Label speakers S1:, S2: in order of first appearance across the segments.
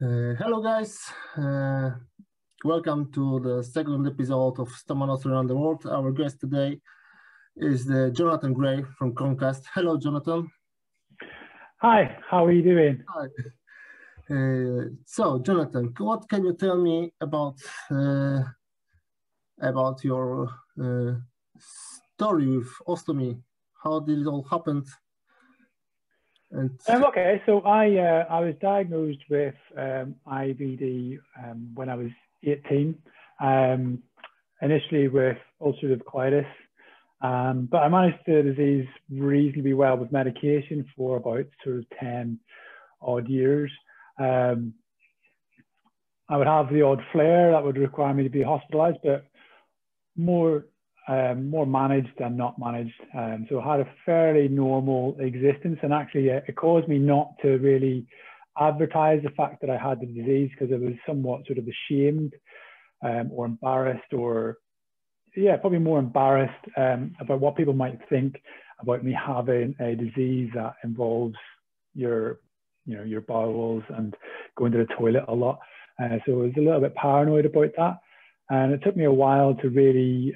S1: Hello guys, welcome to the second episode of StomaNostra around the world. Our guest today is Johnathon Gray from CrohnsCast. Hello Jonathan.
S2: Hi, how are you doing?
S1: Hi. So Jonathan, what can you tell me about your story with ostomy? How did it all happen?
S2: Okay, so I was diagnosed with IBD when I was 18, initially with ulcerative colitis, but I managed the disease reasonably well with medication for about sort of 10 odd years. I would have the odd flare that would require me to be hospitalized, but more managed than not managed. So I had a fairly normal existence, and actually it caused me not to really advertise the fact that I had the disease, because I was somewhat sort of ashamed or embarrassed, or probably more embarrassed about what people might think about me having a disease that involves your bowels and going to the toilet a lot. So I was a little bit paranoid about that. And it took me a while to really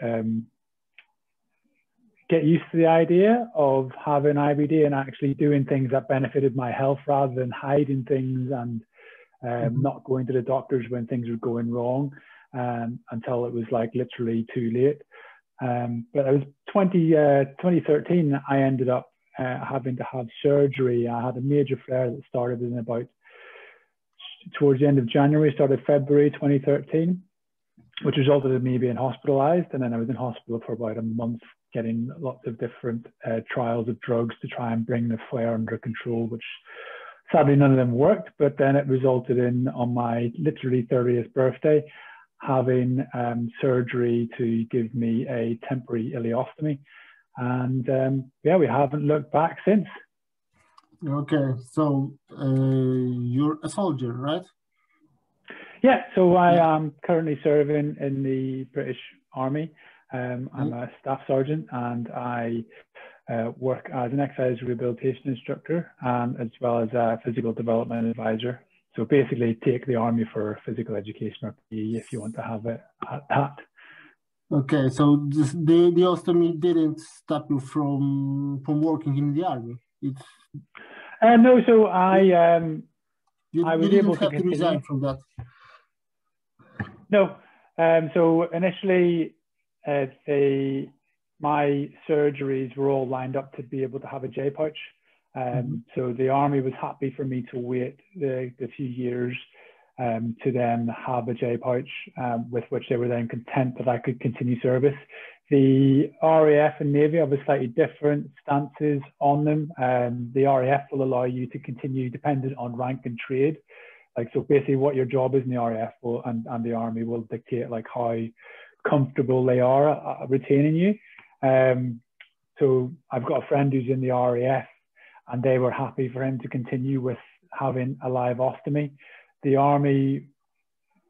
S2: get used to the idea of having IBD and actually doing things that benefited my health rather than hiding things and not going to the doctors when things were going wrong until it was like literally too late. But it was 2013, I ended up having to have surgery. I had a major flare that started in about towards the end of January, started February 2013, which resulted in me being hospitalized. And then I was in hospital for about a month, getting lots of different trials of drugs to try and bring the flare under control, which sadly none of them worked. But then it resulted in, on my literally 30th birthday, having surgery to give me a temporary ileostomy. And we haven't looked back since.
S1: Okay, so you're a soldier, right?
S2: Yeah, so I am currently serving in the British Army. I'm a staff sergeant, and I work as an exercise rehabilitation instructor, as well as a physical development advisor. So basically take the army for physical education, or PE, if you want to have it at that. Okay, so
S1: the ostomy didn't stop you from working in the army?
S2: No, so I was able to
S1: continue. Resign from that?
S2: No. So initially, my surgeries were all lined up to be able to have a J pouch. So the army was happy for me to wait the few years to then have a J pouch, with which they were then content that I could continue service. The RAF and Navy have a slightly different stances on them. The RAF will allow you to continue dependent on rank and trade. So basically what your job is in the RAF and the Army will dictate how comfortable they are retaining you. So I've got a friend who's in the RAF, and they were happy for him to continue with having a live ostomy. The Army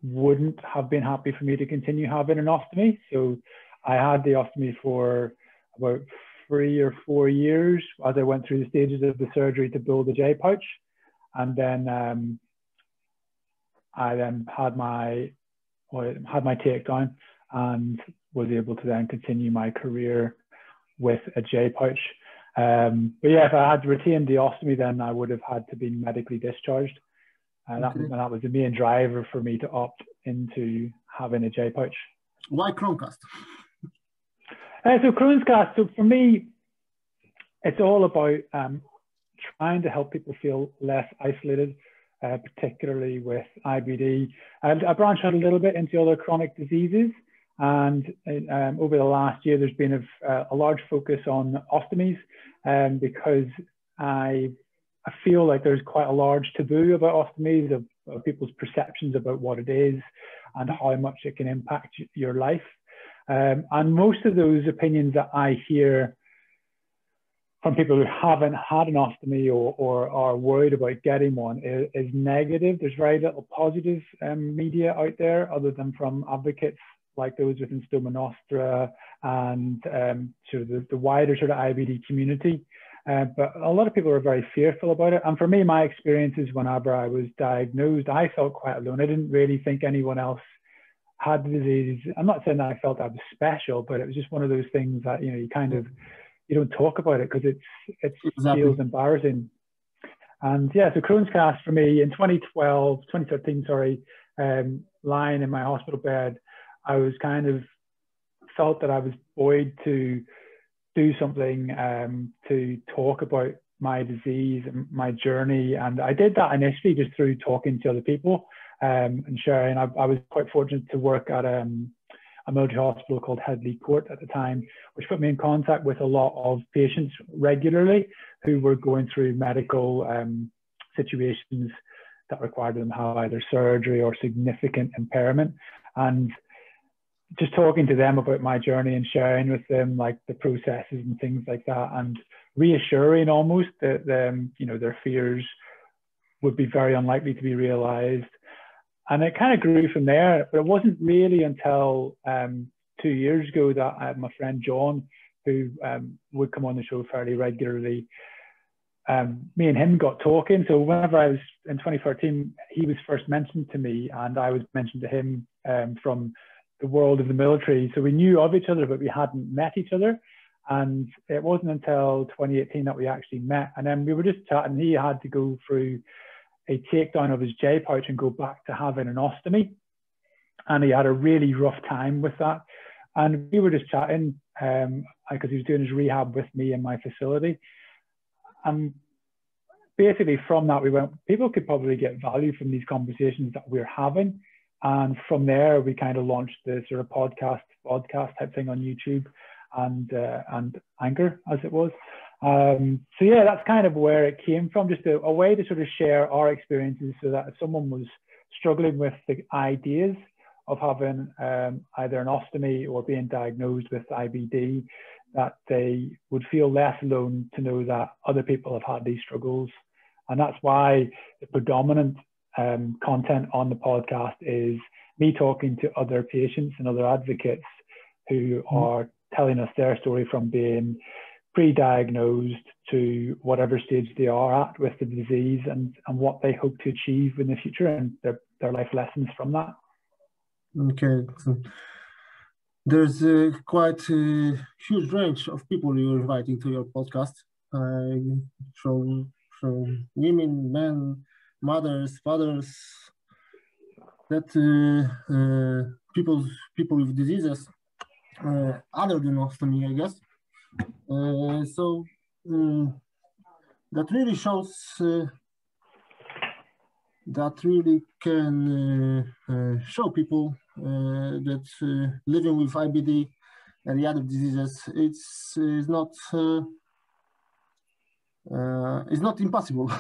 S2: wouldn't have been happy for me to continue having an ostomy. So I had the ostomy for about 3 or 4 years as I went through the stages of the surgery to build a J pouch. And then I then had my takedown and was able to then continue my career with a J pouch. But yeah, if I had retained the ostomy, then I would have had to be medically discharged. And that was the main driver for me to opt into having a J pouch.
S1: Why CrohnsCast?
S2: So CrohnsCast, so for me, it's all about trying to help people feel less isolated, particularly with IBD. I branched out a little bit into other chronic diseases, and over the last year, there's been a large focus on ostomies, because I feel like there's quite a large taboo about ostomies, of people's perceptions about what it is and how much it can impact your life. And most of those opinions that I hear from people who haven't had an ostomy or are worried about getting one is negative. There's very little positive media out there, other than from advocates like those within StomaNostra and sort of the wider sort of IBD community. But a lot of people are very fearful about it. And for me, my experiences whenever I was diagnosed, I felt quite alone. I didn't really think anyone else had the disease. I'm not saying that I felt I was special, but it was just one of those things that, you know, you don't talk about it because it
S1: Exactly.
S2: feels embarrassing. And yeah, so CrohnsCast for me in 2013, lying in my hospital bed, I was kind of felt that I was buoyed to do something to talk about my disease and my journey. And I did that initially just through talking to other people and sharing. I was quite fortunate to work at a military hospital called Headley Court at the time, which put me in contact with a lot of patients regularly who were going through medical situations that required them to have either surgery or significant impairment. And just talking to them about my journey and sharing with them like the processes and things like that, and reassuring almost that you know, their fears would be very unlikely to be realized. And it kind of grew from there. But it wasn't really until 2 years ago that I had my friend John, who would come on the show fairly regularly. Me and him got talking. So whenever I was in 2013, he was first mentioned to me, and I was mentioned to him from the world of the military. So we knew of each other, but we hadn't met each other. And it wasn't until 2018 that we actually met. And then we were just chatting. He had to go through a takedown of his J pouch and go back to having an ostomy. And he had a really rough time with that. And we were just chatting because he was doing his rehab with me in my facility. And basically from that, we went, people could probably get value from these conversations that we're having. And from there, we kind of launched the sort of podcast type thing on YouTube and Anchor, as it was. So yeah, that's kind of where it came from, just a way to sort of share our experiences so that if someone was struggling with the ideas of having either an ostomy or being diagnosed with IBD, that they would feel less alone to know that other people have had these struggles. And that's why the predominant content on the podcast is me talking to other patients and other advocates who are telling us their story from being pre-diagnosed to whatever stage they are at with the disease and what they hope to achieve in the future and their life lessons from that.
S1: Okay. So there's quite a huge range of people you're inviting to your podcast, from women, men, mothers, fathers, that people with diseases other than ostomy, I guess. So that really shows that really can show people that living with IBD and the other diseases is not impossible.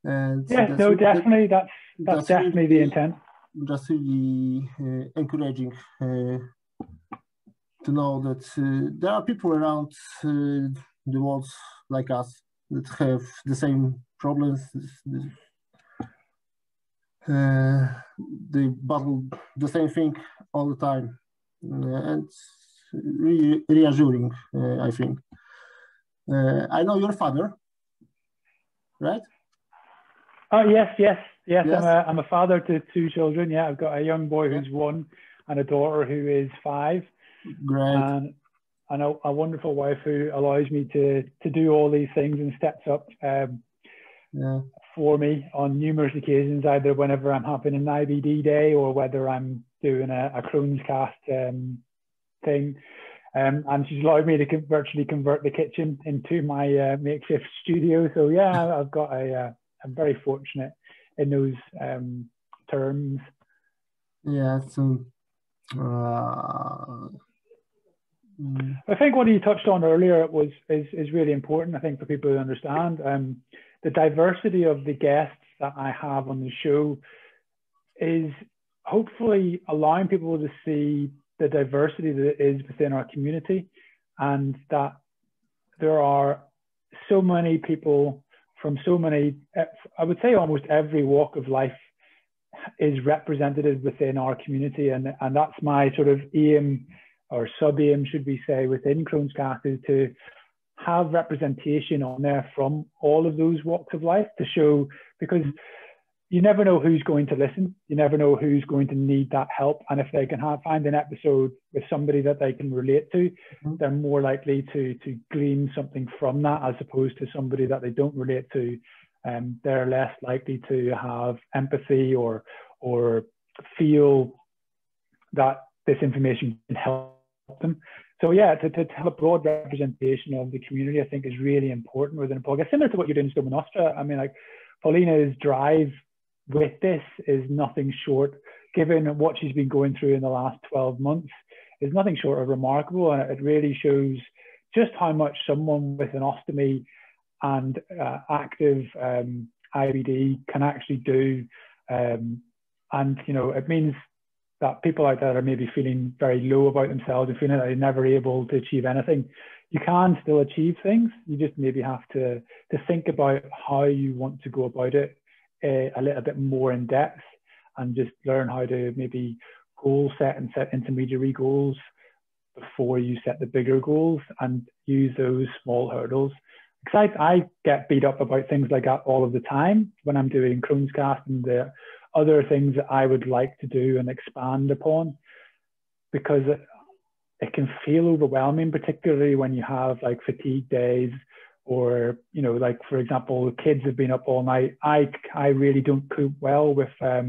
S1: And
S2: yes, no, definitely. That's definitely
S1: really,
S2: the intent.
S1: That's really encouraging to know that there are people around the world like us that have the same problems. They battle the same thing all the time, and really reassuring, I think. I know your father, right?
S2: Oh, yes. I'm a father to 2 children. Yeah, I've got a young boy who's 1 and a daughter who is 5.
S1: Great.
S2: And a wonderful wife who allows me to do all these things and steps up for me on numerous occasions, either whenever I'm having an IBD day or whether I'm doing a CrohnsCast thing. And she's allowed me to virtually convert the kitchen into my makeshift studio. So yeah, I'm very fortunate in those terms.
S1: Yeah, so
S2: I think what you touched on earlier is really important, I think, for people to understand. The diversity of the guests that I have on the show is hopefully allowing people to see the diversity that is within our community, and that there are so many people from so many, I would say almost every walk of life is represented within our community. And that's my sort of aim, or sub-aim, should we say, within CrohnsCast, is to have representation on there from all of those walks of life to show, because you never know who's going to listen. You never know who's going to need that help. And if they can find an episode with somebody that they can relate to, they're more likely to glean something from that, as opposed to somebody that they don't relate to. They're less likely to have empathy or feel that this information can help them. So yeah, to have a broad representation of the community, I think, is really important within a podcast. Similar to what you're doing in StomaNostra. I mean, like, Paulina's drive with this is nothing short, given what she's been going through in the last 12 months, is nothing short of remarkable. And it really shows just how much someone with an ostomy and active IBD can actually do. And, you know, it means that people out there are maybe feeling very low about themselves and feeling that they're never able to achieve anything. You can still achieve things. You just maybe have to think about how you want to go about it a little bit more in depth, and just learn how to maybe goal set and set intermediary goals before you set the bigger goals, and use those small hurdles. Because I get beat up about things like that all of the time when I'm doing CrohnsCast and the other things that I would like to do and expand upon, because it can feel overwhelming, particularly when you have like fatigue days, or, you know, like, for example, kids have been up all night. I really don't cope well with a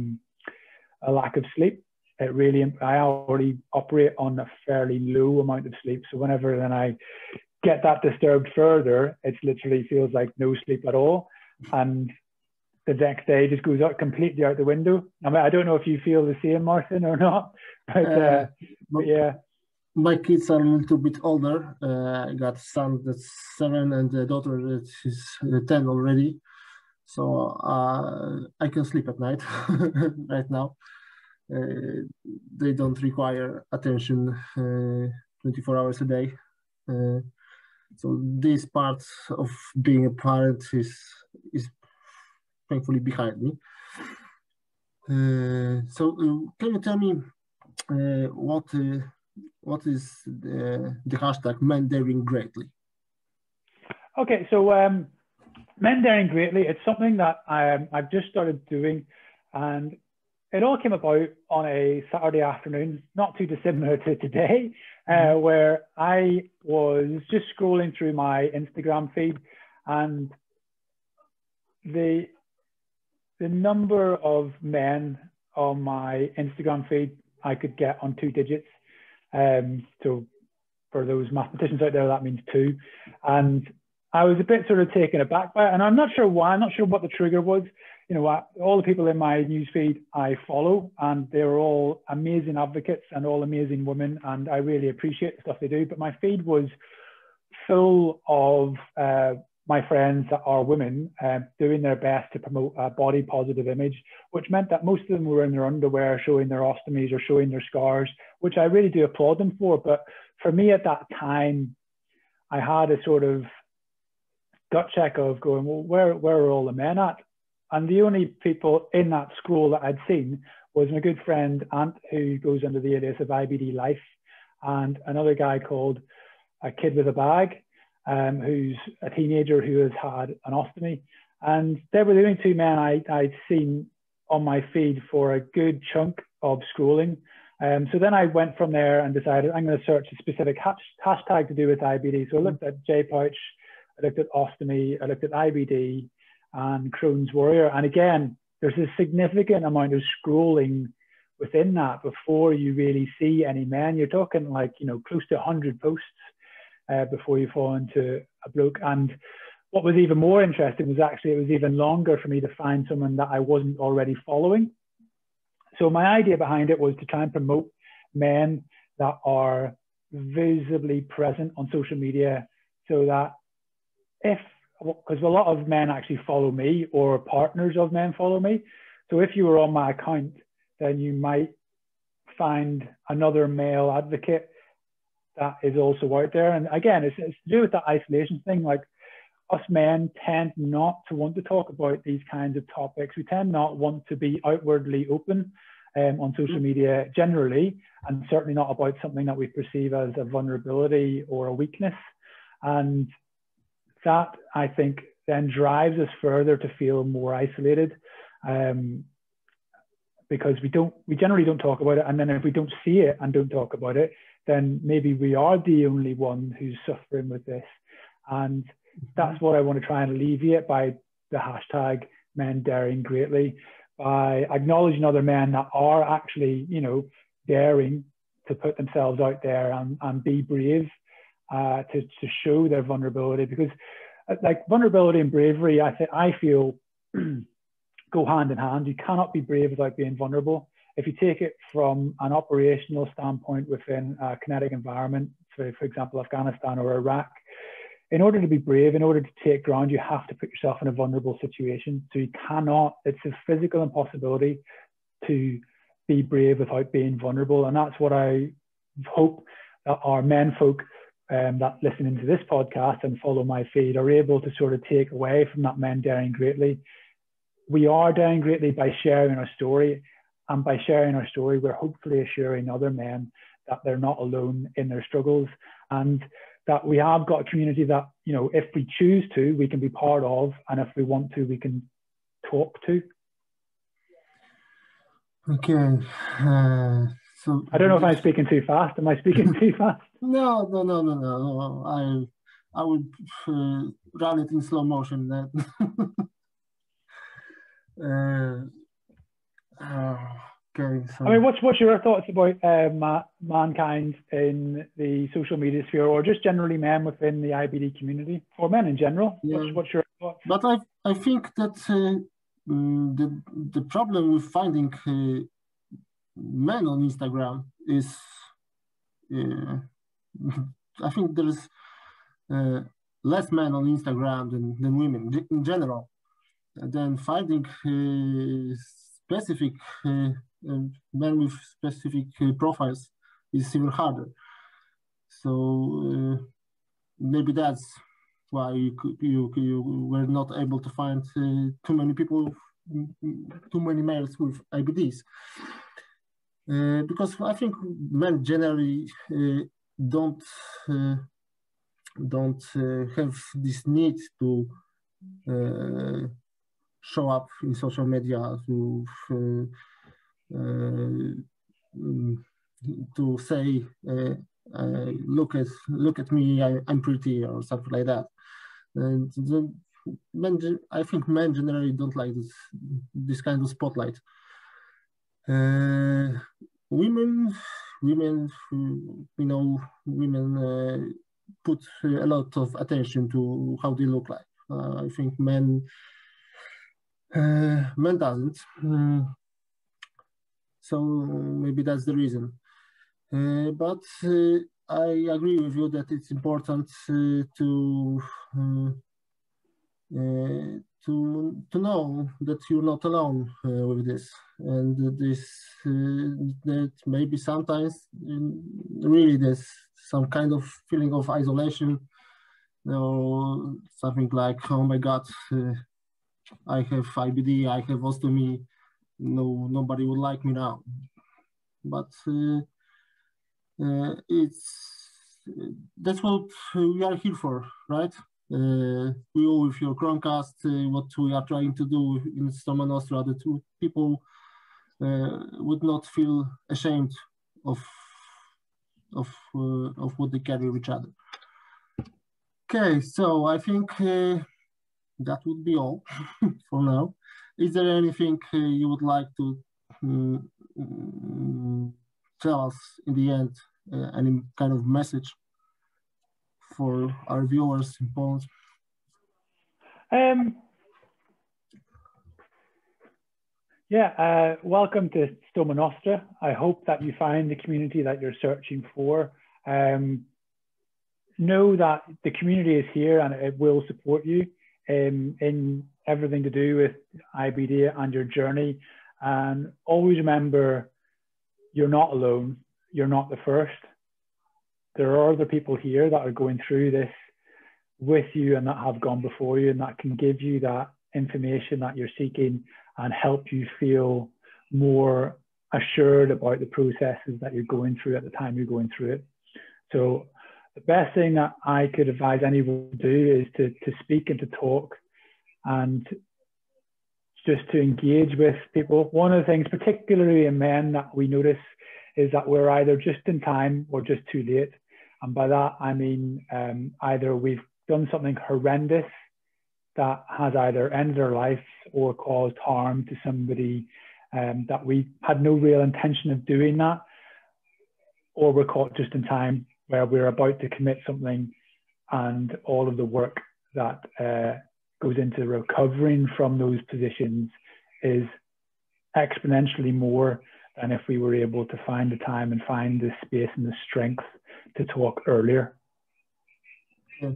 S2: lack of sleep. I already operate on a fairly low amount of sleep. So whenever then I get that disturbed further, it literally feels like no sleep at all. And the next day just goes out completely out the window. I mean, I don't know if you feel the same, Martin, or not, but yeah.
S1: My kids are a little bit older. I got a son that's 7 and a daughter that is 10 already. So I can sleep at night right now. They don't require attention 24 hours a day. So this part of being a parent is thankfully behind me. So can you tell me what is the hashtag Men Daring Greatly?
S2: Okay, so Men Daring Greatly, it's something that I've just started doing, and it all came about on a Saturday afternoon, not too dissimilar to today, where I was just scrolling through my Instagram feed, and the number of men on my Instagram feed I could get on 2 digits. So for those mathematicians out there, that means 2. And I was a bit sort of taken aback by it, and I'm not sure why. I'm not sure what the trigger was. You know, all the people in my newsfeed I follow, and they're all amazing advocates and all amazing women, and I really appreciate the stuff they do. But my feed was full of my friends that are women doing their best to promote a body positive image, which meant that most of them were in their underwear showing their ostomies or showing their scars, which I really do applaud them for. But for me at that time, I had a sort of gut check of going, well, where are all the men at? And the only people in that scroll that I'd seen was my good friend Ant, who goes under the alias of IBD Life, and another guy called A Kid with a Bag, who's a teenager who has had an ostomy. And they were the only 2 men I'd seen on my feed for a good chunk of scrolling. So then I went from there and decided I'm going to search a specific hashtag to do with IBD. So I looked at J-pouch, I looked at ostomy, I looked at IBD and Crohn's warrior. And again, there's a significant amount of scrolling within that before you really see any men. You're talking like, you know, close to 100 posts before you fall into a bloke. And what was even more interesting was actually it was even longer for me to find someone that I wasn't already following. So my idea behind it was to try and promote men that are visibly present on social media, so that because a lot of men actually follow me, or partners of men follow me. So if you were on my account, then you might find another male advocate that is also out there. And again, it's to do with that isolation thing. Like, us men tend not to want to talk about these kinds of topics. We tend not want to be outwardly open on social media generally, and certainly not about something that we perceive as a vulnerability or a weakness. And that I think then drives us further to feel more isolated, because we generally don't talk about it. And then if we don't see it and don't talk about it, then maybe we are the only one who's suffering with this. And that's what I want to try and alleviate by the hashtag Men Daring Greatly, by acknowledging other men that are actually, you know, daring to put themselves out there and be brave, to show their vulnerability. Because like vulnerability and bravery, I feel go hand in hand. You cannot be brave without being vulnerable. If you take it from an operational standpoint within a kinetic environment, so for example, Afghanistan or Iraq, in order to be brave, in order to take ground, you have to put yourself in a vulnerable situation. So you cannot, it's a physical impossibility to be brave without being vulnerable. And that's what I hope that our men folk that listen into this podcast and follow my feed are able to sort of take away from that Men Daring Greatly. We are daring greatly by sharing our story. And by sharing our story, we're hopefully assuring other men that they're not alone in their struggles, and that we have got a community that, you know, if we choose to, we can be part of, and if we want to, we can talk to.
S1: Okay. So
S2: I don't know if I'm speaking too fast. Am I speaking too fast?
S1: No. I would run it in slow motion then. Okay. So.
S2: I mean, what's your thoughts about mankind in the social media sphere, or just generally men within the IBD community, or men in general?
S1: Yeah.
S2: What's your thoughts?
S1: But I think that the problem with finding men on Instagram is I think there's less men on Instagram than women in general. Then finding specific men with specific profiles is even harder. So maybe that's why you were not able to find too many people, too many males with IBDs. Because I think men generally don't have this need to show up in social media to say look at me, I'm pretty, or something like that. And I think men generally don't like this kind of spotlight. Women, we know women put a lot of attention to how they look like. I think men doesn't. So maybe that's the reason. But I agree with you that it's important to know that you're not alone with this, and that maybe sometimes really there's some kind of feeling of isolation, or something like, oh my God, I have IBD, I have ostomy, nobody would like me now. But that's what we are here for, right? We all, with your CrohnsCast, what we are trying to do in StomaNostra, that people would not feel ashamed of what they carry with each other. Okay, so I think that would be all for now. Is there anything you would like to tell us in the end, any kind of message for our viewers in Poland?
S2: Welcome to StomaNostra. I hope that you find the community that you're searching for. Know that the community is here and it will support you in everything to do with IBD and your journey. And always remember, you're not alone. You're not the first. There are other people here that are going through this with you and that have gone before you, and that can give you that information that you're seeking and help you feel more assured about the processes that you're going through at the time you're going through it. So the best thing that I could advise anyone to do is to speak and to talk and just to engage with people. One of the things, particularly in men, that we notice is that we're either just in time or just too late. And by that, I mean either we've done something horrendous that has either ended our life or caused harm to somebody that we had no real intention of doing that, or we're caught just in time where we're about to commit something and all of the work that goes into recovering from those positions is exponentially more than if we were able to find the time and find the space and the strength to talk earlier.
S1: Okay.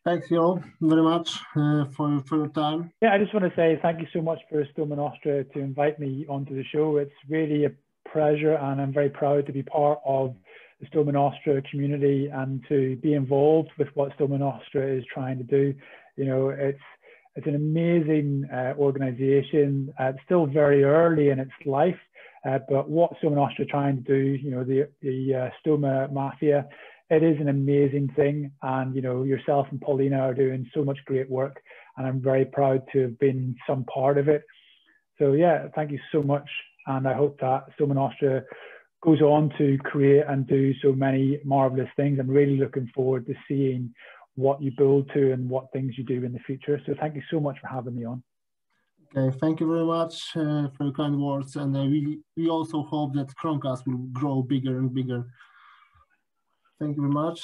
S1: Thanks, you very much for your time.
S2: Yeah, I just want to say thank you so much for StomaNostra to invite me onto the show. It's really a pleasure, and I'm very proud to be part of the StomaNostra community and to be involved with what StomaNostra is trying to do. You know, it's an amazing organization. It's still very early in its life, but what StomaNostra is trying to do, you know, the Stoma Mafia, it is an amazing thing. And, you know, yourself and Paulina are doing so much great work, and I'm very proud to have been some part of it. So yeah, thank you so much. And I hope that StomaNostra goes on to create and do so many marvelous things. I'm really looking forward to seeing what you build to and what things you do in the future. So thank you so much for having me on.
S1: Okay, thank you very much for your kind words. And we also hope that CrohnsCast will grow bigger and bigger. Thank you very much.